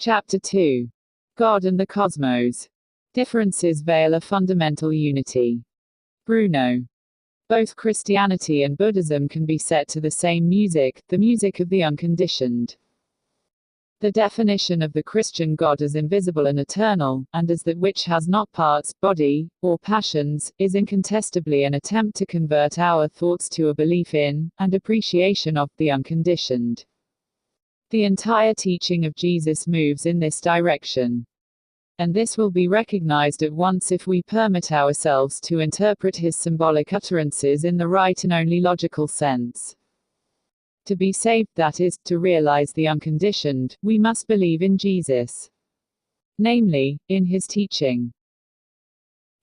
Chapter 2. God and the Cosmos. Differences veil a fundamental unity. Bruno. Both Christianity and Buddhism can be set to the same music, the music of the unconditioned. The definition of the Christian God as invisible and eternal, and as that which has not parts, body, or passions, is incontestably an attempt to convert our thoughts to a belief in, and appreciation of, the unconditioned. The entire teaching of Jesus moves in this direction. And this will be recognized at once if we permit ourselves to interpret his symbolic utterances in the right and only logical sense. To be saved, that is, to realize the unconditioned, we must believe in Jesus. Namely, in his teaching.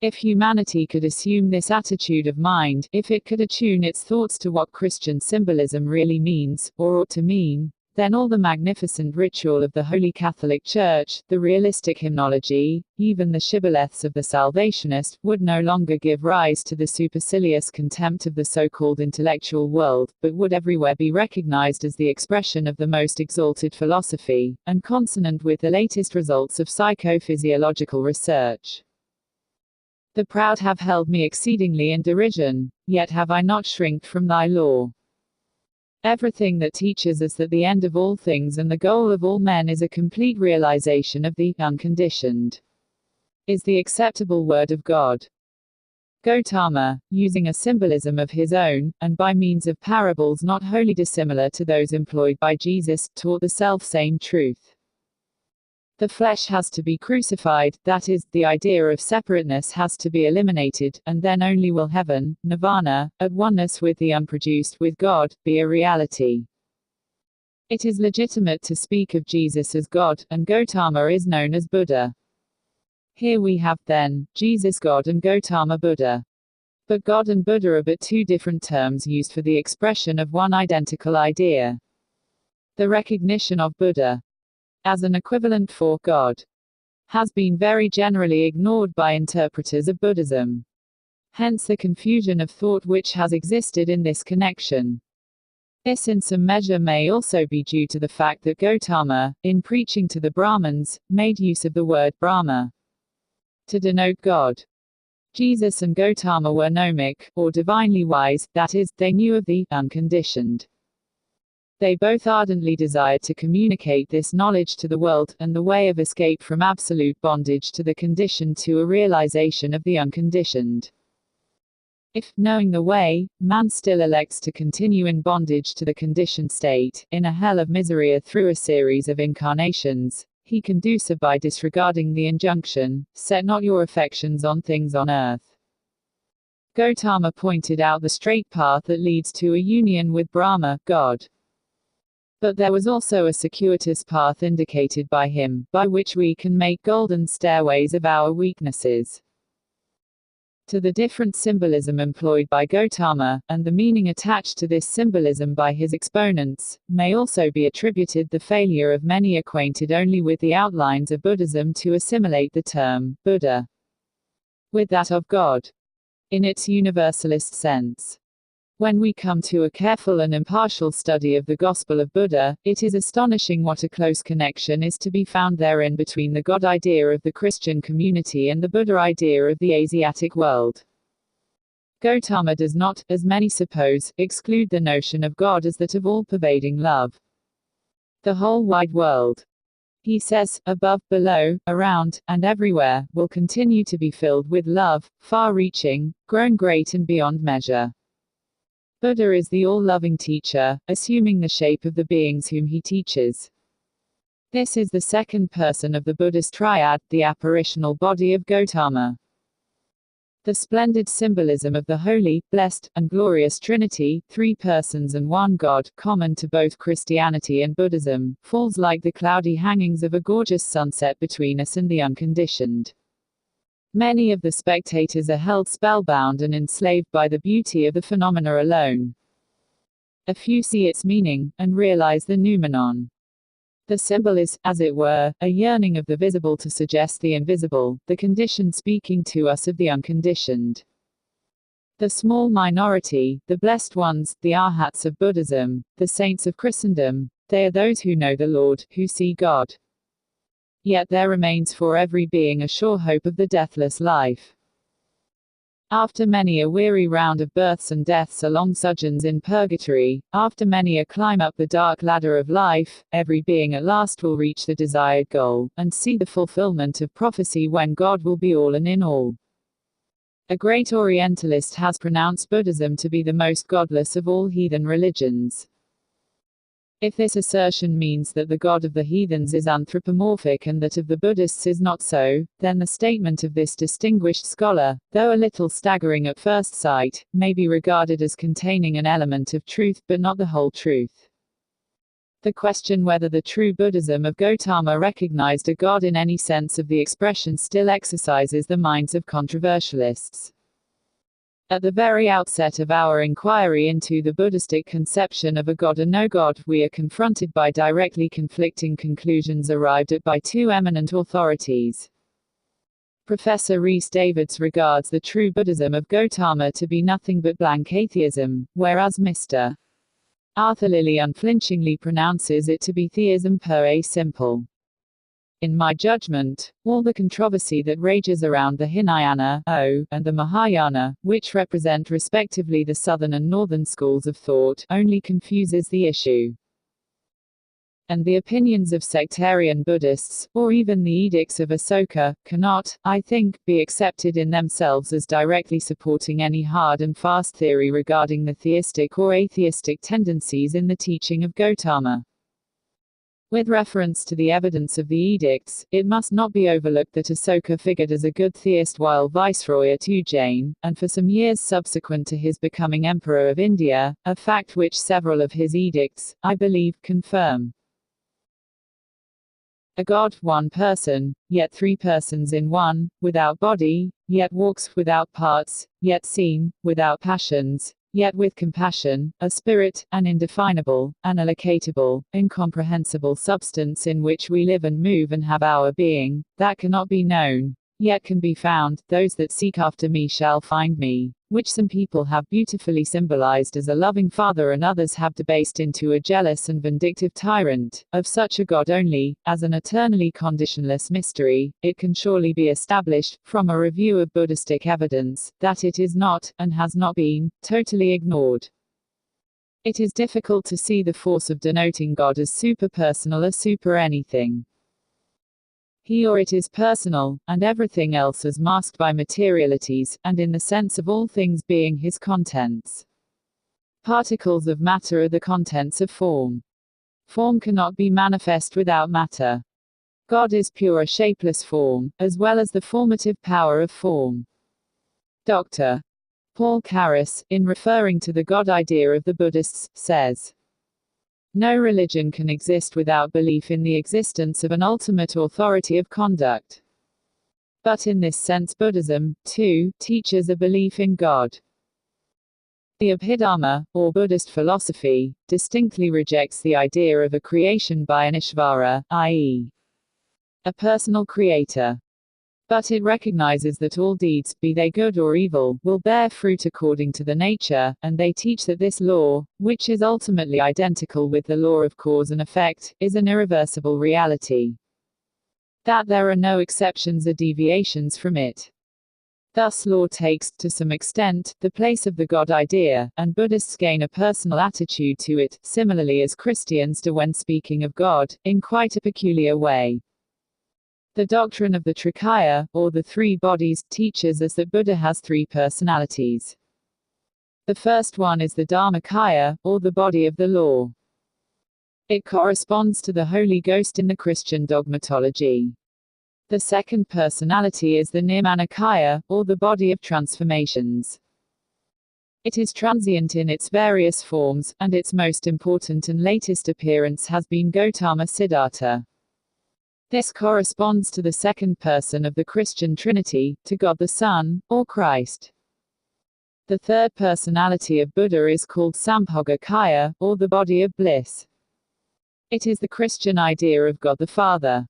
If humanity could assume this attitude of mind, if it could attune its thoughts to what Christian symbolism really means, or ought to mean, then all the magnificent ritual of the Holy Catholic Church, the realistic hymnology, even the shibboleths of the Salvationist, would no longer give rise to the supercilious contempt of the so-called intellectual world, but would everywhere be recognized as the expression of the most exalted philosophy, and consonant with the latest results of psychophysiological research. The proud have held me exceedingly in derision, yet have I not shrinked from thy law. Everything that teaches us that the end of all things and the goal of all men is a complete realization of the unconditioned is the acceptable word of God. Gautama, using a symbolism of his own, and by means of parables not wholly dissimilar to those employed by Jesus, taught the self-same truth. The flesh has to be crucified, that is, the idea of separateness has to be eliminated, and then only will heaven, nirvana, at oneness with the unproduced with God, be a reality. It is legitimate to speak of Jesus as God, and Gautama is known as Buddha. Here we have, then, Jesus God and Gautama Buddha. But God and Buddha are but two different terms used for the expression of one identical idea. The recognition of Buddha as an equivalent for God has been very generally ignored by interpreters of Buddhism. Hence the confusion of thought which has existed in this connection. This in some measure may also be due to the fact that Gautama, in preaching to the Brahmins, made use of the word Brahma to denote God. Jesus and Gautama were gnomic, or divinely wise, that is, they knew of the unconditioned. They both ardently desired to communicate this knowledge to the world, and the way of escape from absolute bondage to the conditioned to a realization of the unconditioned. If, knowing the way, man still elects to continue in bondage to the conditioned state, in a hell of misery through a series of incarnations, he can do so by disregarding the injunction, set not your affections on things on earth. Gautama pointed out the straight path that leads to a union with Brahma, God. But there was also a circuitous path indicated by him, by which we can make golden stairways of our weaknesses. To the different symbolism employed by Gautama, and the meaning attached to this symbolism by his exponents, may also be attributed the failure of many acquainted only with the outlines of Buddhism to assimilate the term Buddha with that of God in its universalist sense. When we come to a careful and impartial study of the Gospel of Buddha, it is astonishing what a close connection is to be found therein between the God idea of the Christian community and the Buddha idea of the Asiatic world. Gautama does not, as many suppose, exclude the notion of God as that of all-pervading love. The whole wide world, he says, above, below, around, and everywhere, will continue to be filled with love, far-reaching, grown great and beyond measure. Buddha is the all-loving teacher, assuming the shape of the beings whom he teaches. This is the second person of the Buddhist triad, the apparitional body of Gautama. The splendid symbolism of the holy, blessed, and glorious Trinity, three persons and one God, common to both Christianity and Buddhism, falls like the cloudy hangings of a gorgeous sunset between us and the unconditioned. Many of the spectators are held spellbound and enslaved by the beauty of the phenomena alone. A few see its meaning, and realize the noumenon. The symbol is, as it were, a yearning of the visible to suggest the invisible, the conditioned speaking to us of the unconditioned. The small minority, the blessed ones, the arhats of Buddhism, the saints of Christendom, they are those who know the Lord, who see God. Yet there remains for every being a sure hope of the deathless life. After many a weary round of births and deaths along sojourns in purgatory, after many a climb up the dark ladder of life, every being at last will reach the desired goal, and see the fulfillment of prophecy when God will be all and in all. A great Orientalist has pronounced Buddhism to be the most godless of all heathen religions. If this assertion means that the God of the heathens is anthropomorphic and that of the Buddhists is not so, then the statement of this distinguished scholar, though a little staggering at first sight, may be regarded as containing an element of truth but not the whole truth. The question whether the true Buddhism of Gautama recognized a God in any sense of the expression still exercises the minds of controversialists. At the very outset of our inquiry into the Buddhistic conception of a God or no God, we are confronted by directly conflicting conclusions arrived at by two eminent authorities. Professor Rhys Davids regards the true Buddhism of Gautama to be nothing but blank atheism, whereas Mr. Arthur Lillie unflinchingly pronounces it to be theism per simple. In my judgment, all the controversy that rages around the Hinayana and the Mahayana, which represent respectively the southern and northern schools of thought, only confuses the issue. And the opinions of sectarian Buddhists, or even the edicts of Asoka, cannot, I think, be accepted in themselves as directly supporting any hard and fast theory regarding the theistic or atheistic tendencies in the teaching of Gautama. With reference to the evidence of the edicts, it must not be overlooked that Asoka figured as a good theist while viceroy at Ujjain, and for some years subsequent to his becoming emperor of India, a fact which several of his edicts, I believe, confirm. A God, one person, yet three persons in one, without body, yet walks without parts, yet seen, without passions, yet with compassion, a spirit, an indefinable, unallocatable, incomprehensible substance in which we live and move and have our being, that cannot be known, yet can be found. Those that seek after me shall find me, which some people have beautifully symbolized as a loving father and others have debased into a jealous and vindictive tyrant. Of such a God only, as an eternally conditionless mystery, it can surely be established, from a review of Buddhistic evidence, that it is not, and has not been, totally ignored. It is difficult to see the force of denoting God as superpersonal or super anything. He or it is personal, and everything else is masked by materialities, and in the sense of all things being his contents. Particles of matter are the contents of form. Form cannot be manifest without matter. God is pure shapeless form, as well as the formative power of form. Dr. Paul Carus, in referring to the God idea of the Buddhists, says, "No religion can exist without belief in the existence of an ultimate authority of conduct. But in this sense Buddhism, too, teaches a belief in God. The Abhidharma, or Buddhist philosophy, distinctly rejects the idea of a creation by an Ishvara, i.e., a personal creator. But it recognizes that all deeds, be they good or evil, will bear fruit according to the nature, and they teach that this law, which is ultimately identical with the law of cause and effect, is an irreversible reality. That there are no exceptions or deviations from it. Thus law takes, to some extent, the place of the God idea, and Buddhists gain a personal attitude to it, similarly as Christians do when speaking of God, in quite a peculiar way. The doctrine of the Trikaya, or the three bodies, teaches us that Buddha has three personalities. The first one is the Dharmakaya, or the body of the law. It corresponds to the Holy Ghost in the Christian dogmatology. The second personality is the Nirmanakaya, or the body of transformations. It is transient in its various forms, and its most important and latest appearance has been Gautama Siddhartha. This corresponds to the second person of the Christian Trinity, to God the Son, or Christ. The third personality of Buddha is called Sambhogakaya, or the body of bliss. It is the Christian idea of God the Father.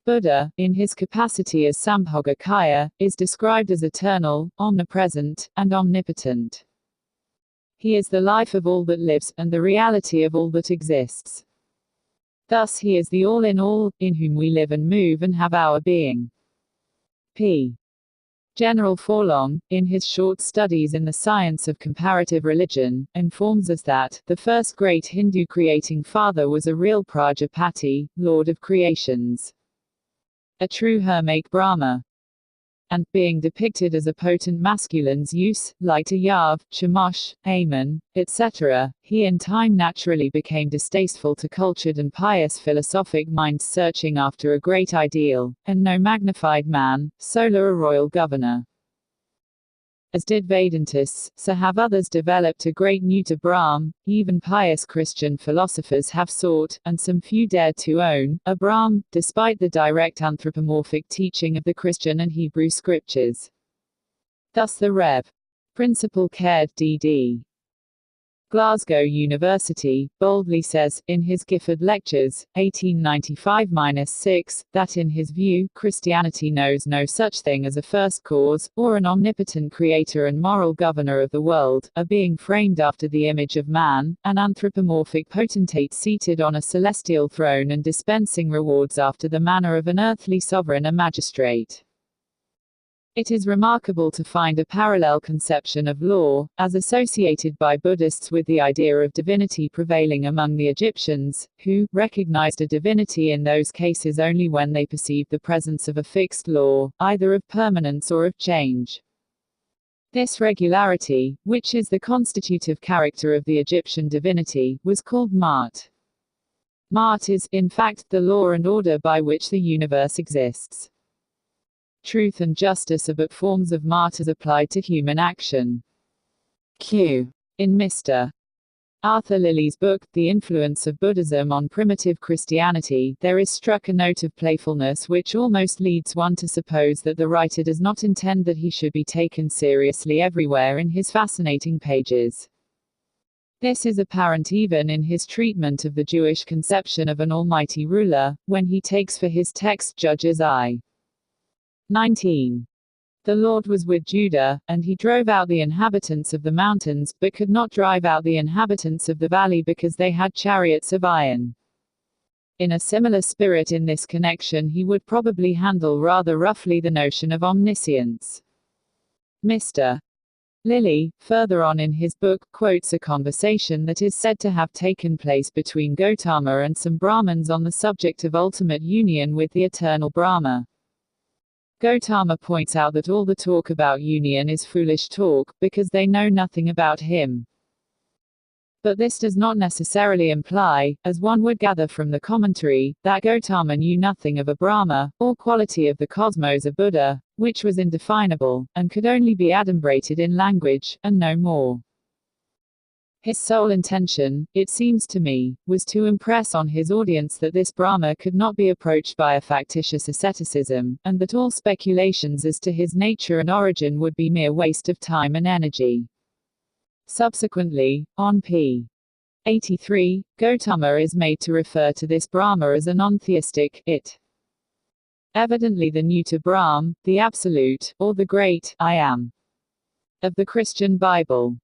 Buddha, in his capacity as Sambhogakaya, is described as eternal, omnipresent, and omnipotent. He is the life of all that lives, and the reality of all that exists. Thus he is the all, in whom we live and move and have our being. P. General Forlong, in his short studies in the science of comparative religion, informs us that the first great Hindu creating father was a real Prajapati, lord of creations, a true Hermake Brahma, and, being depicted as a potent masculine Zeus, like a Yav, Chemosh, Amen, etc., he in time naturally became distasteful to cultured and pious philosophic minds searching after a great ideal, and no magnified man, solo a royal governor. As did Vedantists, so have others developed a great Nuta Brahm. Even pious Christian philosophers have sought, and some few dared to own, a Brahm, despite the direct anthropomorphic teaching of the Christian and Hebrew scriptures. Thus the Rev. Principal Caird D.D. Glasgow University, boldly says, in his Gifford Lectures, 1895-6, that in his view, Christianity knows no such thing as a first cause, or an omnipotent creator and moral governor of the world, a being framed after the image of man, an anthropomorphic potentate seated on a celestial throne and dispensing rewards after the manner of an earthly sovereign or magistrate. It is remarkable to find a parallel conception of law, as associated by Buddhists with the idea of divinity prevailing among the Egyptians, who recognized a divinity in those cases only when they perceived the presence of a fixed law, either of permanence or of change. This regularity, which is the constitutive character of the Egyptian divinity, was called Ma'at. Ma'at is, in fact, the law and order by which the universe exists. Truth and justice are but forms of Ma'at as applied to human action. Q. In Mr. Arthur Lilly's book, The Influence of Buddhism on Primitive Christianity, there is struck a note of playfulness which almost leads one to suppose that the writer does not intend that he should be taken seriously everywhere in his fascinating pages. This is apparent even in his treatment of the Jewish conception of an almighty ruler, when he takes for his text Judges I. 19. The Lord was with Judah, and he drove out the inhabitants of the mountains, but could not drive out the inhabitants of the valley because they had chariots of iron. In a similar spirit in this connection he would probably handle rather roughly the notion of omniscience. Mr. Lilly, further on in his book, quotes a conversation that is said to have taken place between Gautama and some Brahmins on the subject of ultimate union with the eternal Brahma. Gautama points out that all the talk about union is foolish talk, because they know nothing about him. But this does not necessarily imply, as one would gather from the commentary, that Gautama knew nothing of a Brahma, or quality of the cosmos or Buddha, which was indefinable, and could only be adumbrated in language, and no more. His sole intention, it seems to me, was to impress on his audience that this Brahma could not be approached by a factitious asceticism, and that all speculations as to his nature and origin would be mere waste of time and energy. Subsequently, on p. 83, Gautama is made to refer to this Brahma as a non-theistic it. Evidently the Nuta Brahm, the absolute, or the great I am of the Christian Bible.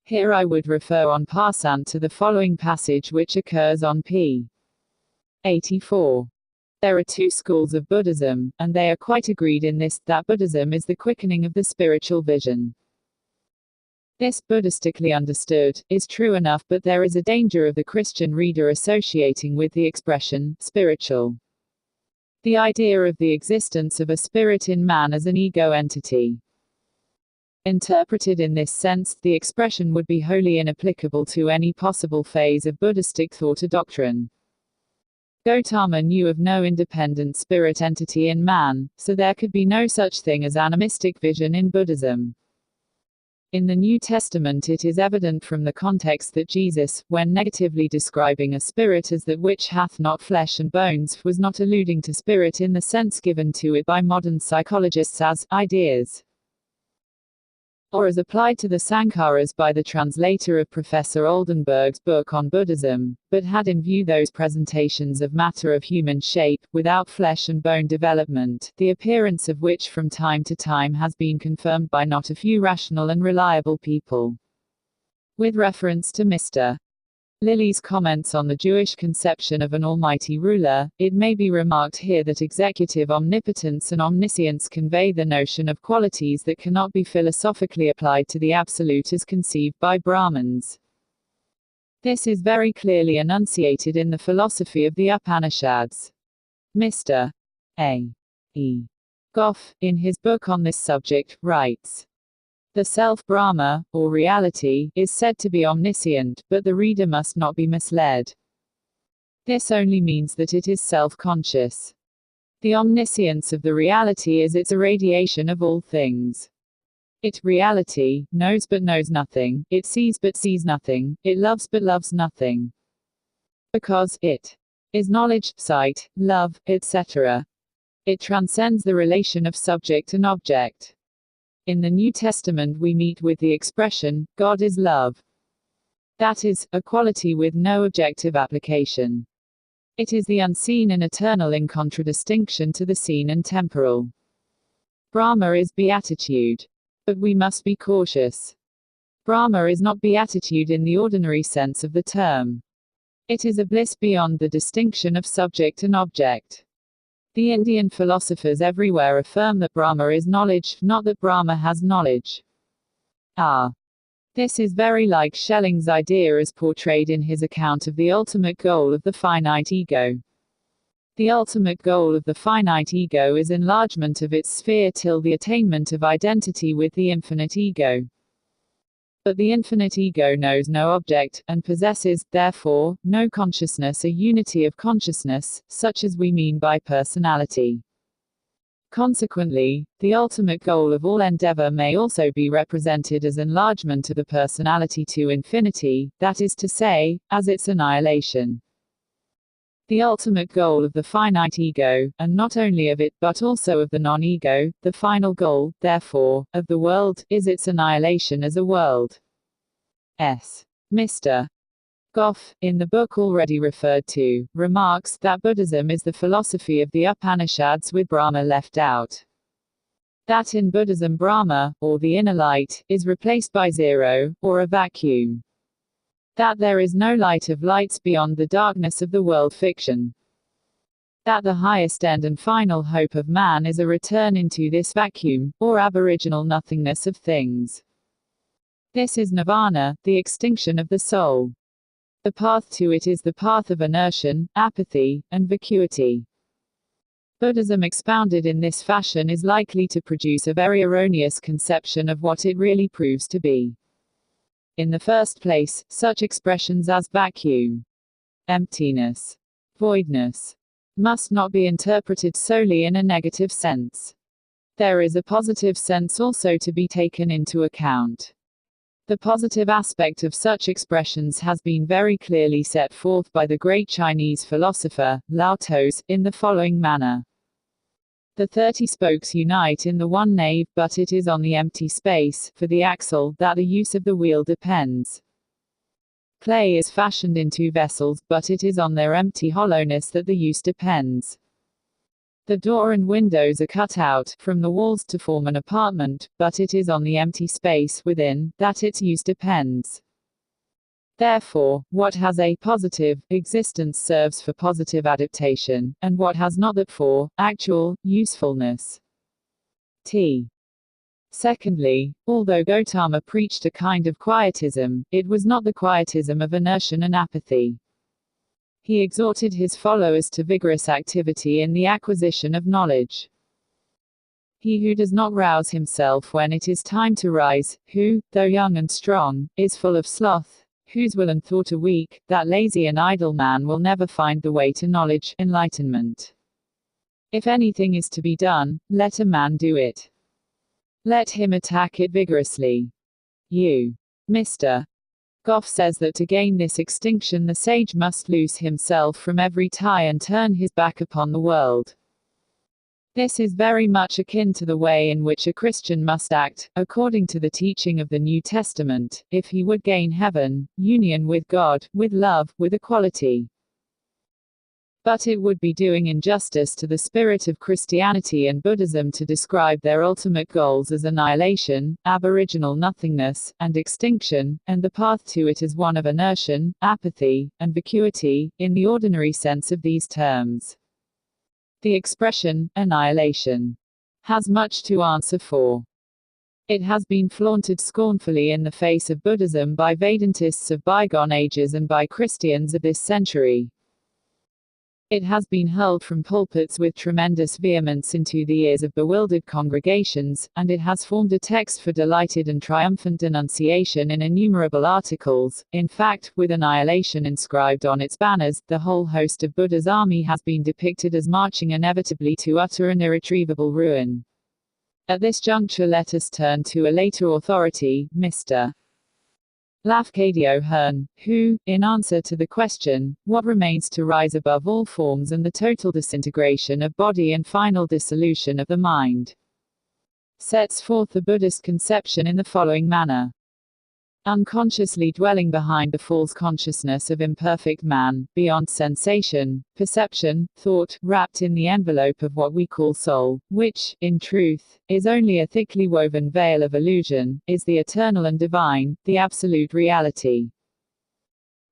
Here I would refer en passant to the following passage which occurs on p. 84. There are two schools of Buddhism, and they are quite agreed in this, that Buddhism is the quickening of the spiritual vision. This, Buddhistically understood, is true enough, but there is a danger of the Christian reader associating with the expression, spiritual, the idea of the existence of a spirit in man as an ego entity. Interpreted in this sense, the expression would be wholly inapplicable to any possible phase of Buddhistic thought or doctrine. Gautama knew of no independent spirit entity in man, so there could be no such thing as animistic vision in Buddhism. In the New Testament it is evident from the context that Jesus, when negatively describing a spirit as that which hath not flesh and bones, was not alluding to spirit in the sense given to it by modern psychologists as ideas, or as applied to the Sankharas by the translator of Professor Oldenburg's book on Buddhism, but had in view those presentations of matter of human shape, without flesh and bone development, the appearance of which from time to time has been confirmed by not a few rational and reliable people. With reference to Mr. Lilly's comments on the Jewish conception of an almighty ruler. It may be remarked here that executive omnipotence and omniscience convey the notion of qualities that cannot be philosophically applied to the absolute as conceived by Brahmins. This is very clearly enunciated in the philosophy of the Upanishads. Mr. A. E. Goff, in his book on this subject, writes, "The self-Brahma, or reality, is said to be omniscient, but the reader must not be misled. This only means that it is self-conscious. The omniscience of the reality is its irradiation of all things. It, reality, knows but knows nothing, it sees but sees nothing, it loves but loves nothing. Because it is knowledge, sight, love, etc. It transcends the relation of subject and object. In the New Testament we meet with the expression, God is love. That is, a quality with no objective application. It is the unseen and eternal in contradistinction to the seen and temporal. Brahma is beatitude. But we must be cautious. Brahma is not beatitude in the ordinary sense of the term. It is a bliss beyond the distinction of subject and object. The Indian philosophers everywhere affirm that Brahma is knowledge, not that Brahma has knowledge. This is very like Schelling's idea as portrayed in his account of the ultimate goal of the finite ego. The ultimate goal of the finite ego is enlargement of its sphere till the attainment of identity with the infinite ego. But the infinite ego knows no object, and possesses, therefore, no consciousness, a unity of consciousness, such as we mean by personality. Consequently, the ultimate goal of all endeavor may also be represented as enlargement of the personality to infinity, that is to say, as its annihilation. The ultimate goal of the finite ego, and not only of it, but also of the non-ego, the final goal, therefore, of the world, is its annihilation as a world. Mr. Goff, in the book already referred to, remarks that Buddhism is the philosophy of the Upanishads with Brahma left out. That in Buddhism Brahma, or the inner light, is replaced by zero, or a vacuum. That there is no light of lights beyond the darkness of the world fiction. That the highest end and final hope of man is a return into this vacuum, or aboriginal nothingness of things. This is nirvana, the extinction of the soul. The path to it is the path of inertion, apathy, and vacuity. Buddhism expounded in this fashion is likely to produce a very erroneous conception of what it really proves to be. In the first place, such expressions as vacuum, emptiness, voidness, must not be interpreted solely in a negative sense. There is a positive sense also to be taken into account. The positive aspect of such expressions has been very clearly set forth by the great Chinese philosopher, Lao Tzu, in the following manner. The 30 spokes unite in the one nave, but it is on the empty space, for the axle, that the use of the wheel depends. Clay is fashioned into vessels, but it is on their empty hollowness that the use depends. The door and windows are cut out from the walls to form an apartment, but it is on the empty space within that its use depends. Therefore, what has a positive existence serves for positive adaptation, and what has not that for actual usefulness. Secondly, although Gautama preached a kind of quietism, it was not the quietism of inertion and apathy. He exhorted his followers to vigorous activity in the acquisition of knowledge. He who does not rouse himself when it is time to rise, who, though young and strong, is full of sloth, whose will and thought are weak, that lazy and idle man will never find the way to knowledge, enlightenment. If anything is to be done, let a man do it. Let him attack it vigorously. Mr. Goff says that to gain this extinction the sage must loose himself from every tie and turn his back upon the world. This is very much akin to the way in which a Christian must act, according to the teaching of the New Testament, if he would gain heaven, union with God, with love, with equality. But it would be doing injustice to the spirit of Christianity and Buddhism to describe their ultimate goals as annihilation, aboriginal nothingness, and extinction, and the path to it as one of inertia, apathy, and vacuity, in the ordinary sense of these terms. The expression, annihilation, has much to answer for. It has been flaunted scornfully in the face of Buddhism by Vedantists of bygone ages and by Christians of this century. It has been hurled from pulpits with tremendous vehemence into the ears of bewildered congregations, and it has formed a text for delighted and triumphant denunciation in innumerable articles. In fact, with annihilation inscribed on its banners, the whole host of Buddha's army has been depicted as marching inevitably to utter and irretrievable ruin. At this juncture let us turn to a later authority, Mr. Lafcadio Hearn, who, in answer to the question, what remains to rise above all forms and the total disintegration of body and final dissolution of the mind, sets forth the Buddhist conception in the following manner. Unconsciously dwelling behind the false consciousness of imperfect man, beyond sensation, perception, thought, wrapped in the envelope of what we call soul, which, in truth, is only a thickly woven veil of illusion, is the eternal and divine, the absolute reality.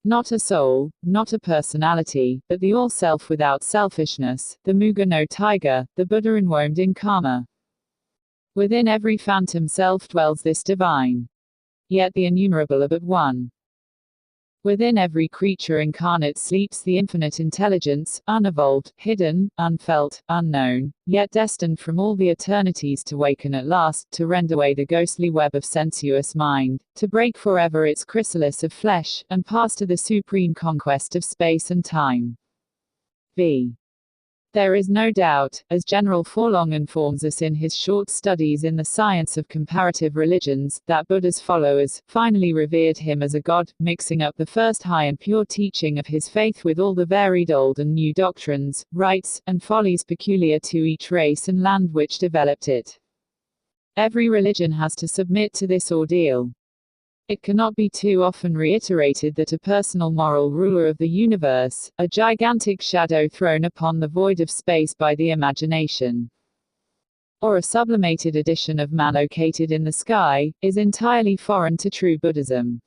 Not a soul, not a personality, but the all-self without selfishness, the Muga no Tiger, the Buddha enwombed in karma. Within every phantom self dwells this divine. Yet the innumerable are but one. Within every creature incarnate sleeps the infinite intelligence, unevolved, hidden, unfelt, unknown, yet destined from all the eternities to waken at last, to rend away the ghostly web of sensuous mind, to break forever its chrysalis of flesh, and pass to the supreme conquest of space and time. V. There is no doubt, as General Forlong informs us in his short studies in the science of comparative religions, that Buddha's followers finally revered him as a god, mixing up the first high and pure teaching of his faith with all the varied old and new doctrines, rites, and follies peculiar to each race and land which developed it. Every religion has to submit to this ordeal. It cannot be too often reiterated that a personal moral ruler of the universe, a gigantic shadow thrown upon the void of space by the imagination, or a sublimated edition of man located in the sky, is entirely foreign to true Buddhism.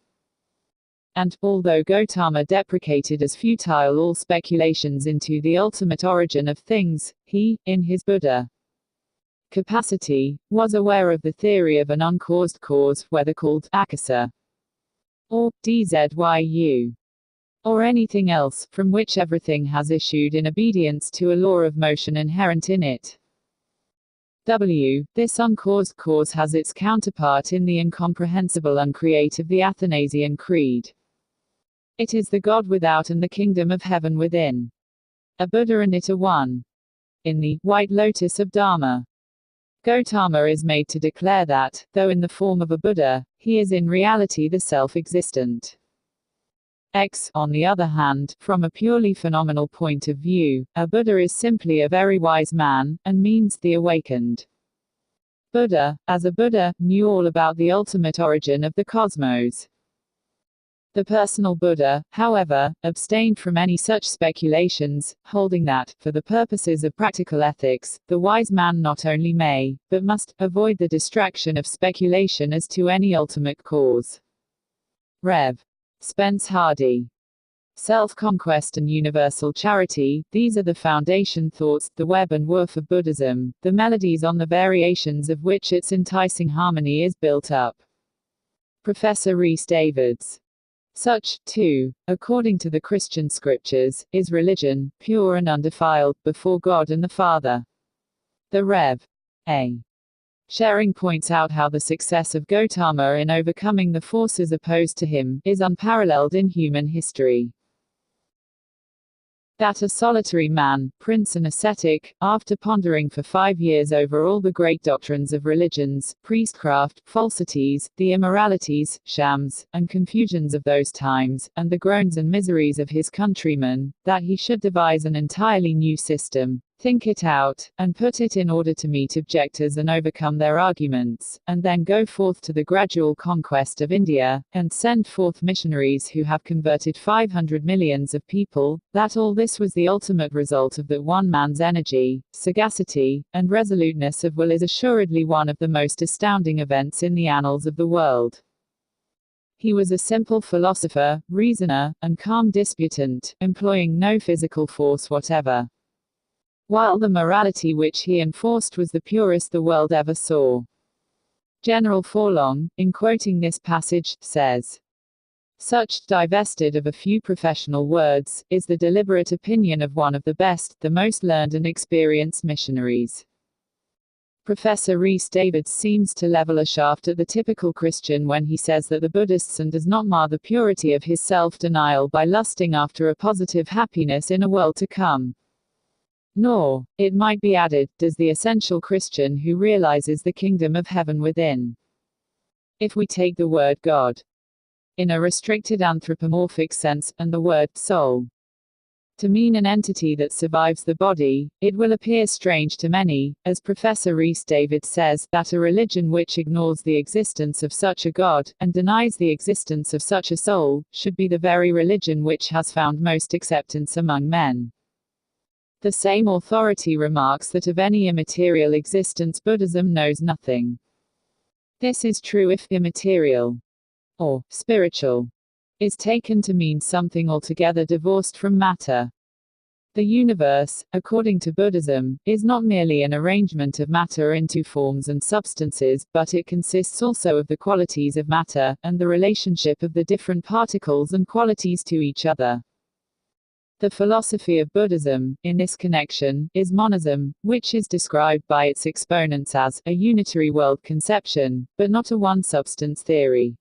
And, although Gautama deprecated as futile all speculations into the ultimate origin of things, he, in his Buddha capacity, was aware of the theory of an uncaused cause, whether called akasa, or dzyu, or anything else, from which everything has issued in obedience to a law of motion inherent in it. This uncaused cause has its counterpart in the incomprehensible uncreate of the Athanasian Creed. It is the God without and the kingdom of heaven within. A Buddha and it are one. In the White Lotus of Dharma, Gautama is made to declare that, though in the form of a Buddha, he is in reality the self-existent X. On the other hand, from a purely phenomenal point of view, a Buddha is simply a very wise man, and means the awakened. Buddha, as a Buddha, knew all about the ultimate origin of the cosmos. The personal Buddha, however, abstained from any such speculations, holding that, for the purposes of practical ethics, the wise man not only may, but must, avoid the distraction of speculation as to any ultimate cause. Rev. Spence Hardy. Self-conquest and universal charity, these are the foundation thoughts, the web and woof of Buddhism, the melodies on the variations of which its enticing harmony is built up. Professor Rhys Davids. Such, too, according to the Christian scriptures, is religion, pure and undefiled, before God and the Father. The Rev. A. Sharing points out how the success of Gautama in overcoming the forces opposed to him is unparalleled in human history. That a solitary man, prince and ascetic, after pondering for 5 years over all the great doctrines of religions, priestcraft, falsities, the immoralities, shams, and confusions of those times, and the groans and miseries of his countrymen, that he should devise an entirely new system, think it out, and put it in order to meet objectors and overcome their arguments, and then go forth to the gradual conquest of India, and send forth missionaries who have converted 500 millions of people, that all this was the ultimate result of that one man's energy, sagacity, and resoluteness of will is assuredly one of the most astounding events in the annals of the world. He was a simple philosopher, reasoner, and calm disputant, employing no physical force whatever. While the morality which he enforced was the purest the world ever saw. General Forlong, in quoting this passage, says, "Such, divested of a few professional words, is the deliberate opinion of one of the best, the most learned and experienced missionaries." Professor Rhys Davids seems to level a shaft at the typical Christian when he says that the Buddhist Zen does not mar the purity of his self-denial by lusting after a positive happiness in a world to come. Nor, it might be added, does the essential Christian who realizes the kingdom of heaven within. If we take the word God in a restricted anthropomorphic sense, and the word soul to mean an entity that survives the body, it will appear strange to many, as Professor Rhys Davids says, that a religion which ignores the existence of such a God, and denies the existence of such a soul, should be the very religion which has found most acceptance among men. The same authority remarks that of any immaterial existence Buddhism knows nothing. This is true if immaterial, or spiritual, is taken to mean something altogether divorced from matter. The universe, according to Buddhism, is not merely an arrangement of matter into forms and substances, but it consists also of the qualities of matter, and the relationship of the different particles and qualities to each other. The philosophy of Buddhism, in this connection, is monism, which is described by its exponents as a unitary world conception, but not a one-substance theory.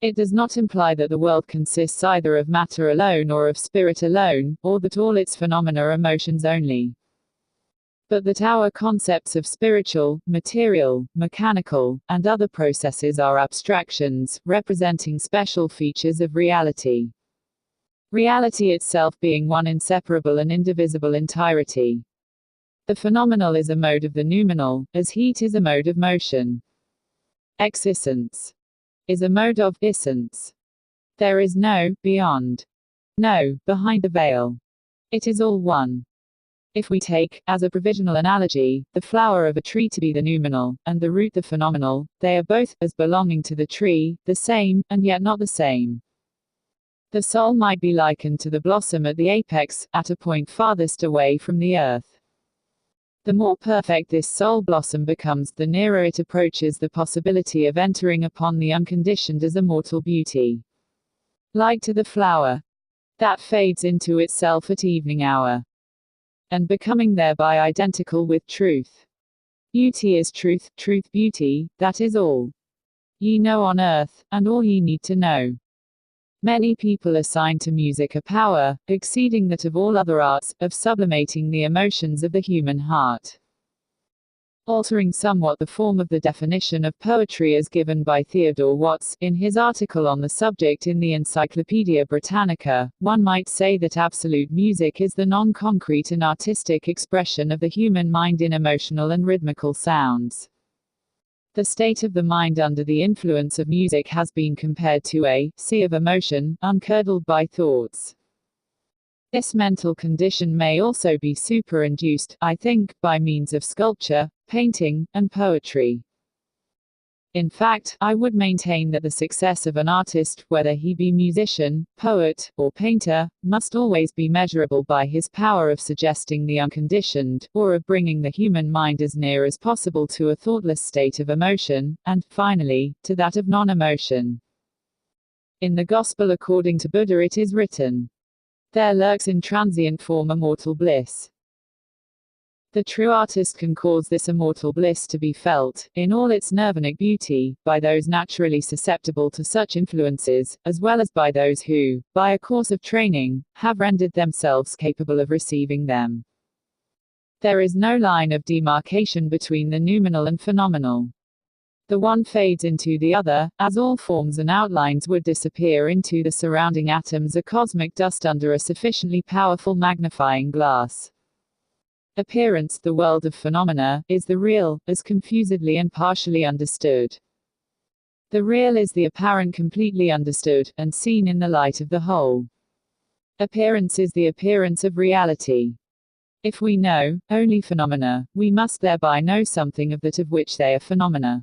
It does not imply that the world consists either of matter alone or of spirit alone, or that all its phenomena are emotions only. But that our concepts of spiritual, material, mechanical, and other processes are abstractions, representing special features of reality. Reality itself being one inseparable and indivisible entirety. The phenomenal is a mode of the noumenal, as heat is a mode of motion. Existence is a mode of essence. There is no beyond, no behind the veil. It is all one. If we take, as a provisional analogy, the flower of a tree to be the noumenal, and the root the phenomenal, they are both, as belonging to the tree, the same, and yet not the same. The soul might be likened to the blossom at the apex, at a point farthest away from the earth. The more perfect this soul blossom becomes, the nearer it approaches the possibility of entering upon the unconditioned as immortal beauty. Like to the flower that fades into itself at evening hour, and becoming thereby identical with truth. Beauty is truth, truth beauty, that is all ye know on earth, and all ye need to know. Many people assign to music a power, exceeding that of all other arts, of sublimating the emotions of the human heart. Altering somewhat the form of the definition of poetry as given by Theodore Watts, in his article on the subject in the Encyclopaedia Britannica, one might say that absolute music is the non-concrete and artistic expression of the human mind in emotional and rhythmical sounds. The state of the mind under the influence of music has been compared to a sea of emotion, uncurdled by thoughts. This mental condition may also be superinduced, I think, by means of sculpture, painting, and poetry. In fact, I would maintain that the success of an artist, whether he be musician, poet, or painter, must always be measurable by his power of suggesting the unconditioned, or of bringing the human mind as near as possible to a thoughtless state of emotion, and, finally, to that of non-emotion. In the Gospel according to Buddha it is written, "There lurks in transient form immortal bliss." The true artist can cause this immortal bliss to be felt, in all its nirvanic beauty, by those naturally susceptible to such influences, as well as by those who, by a course of training, have rendered themselves capable of receiving them. There is no line of demarcation between the noumenal and phenomenal. The one fades into the other, as all forms and outlines would disappear into the surrounding atoms of cosmic dust under a sufficiently powerful magnifying glass. Appearance, the world of phenomena, is the real, as confusedly and partially understood. The real is the apparent completely understood, and seen in the light of the whole. Appearance is the appearance of reality. If we know only phenomena, we must thereby know something of that of which they are phenomena.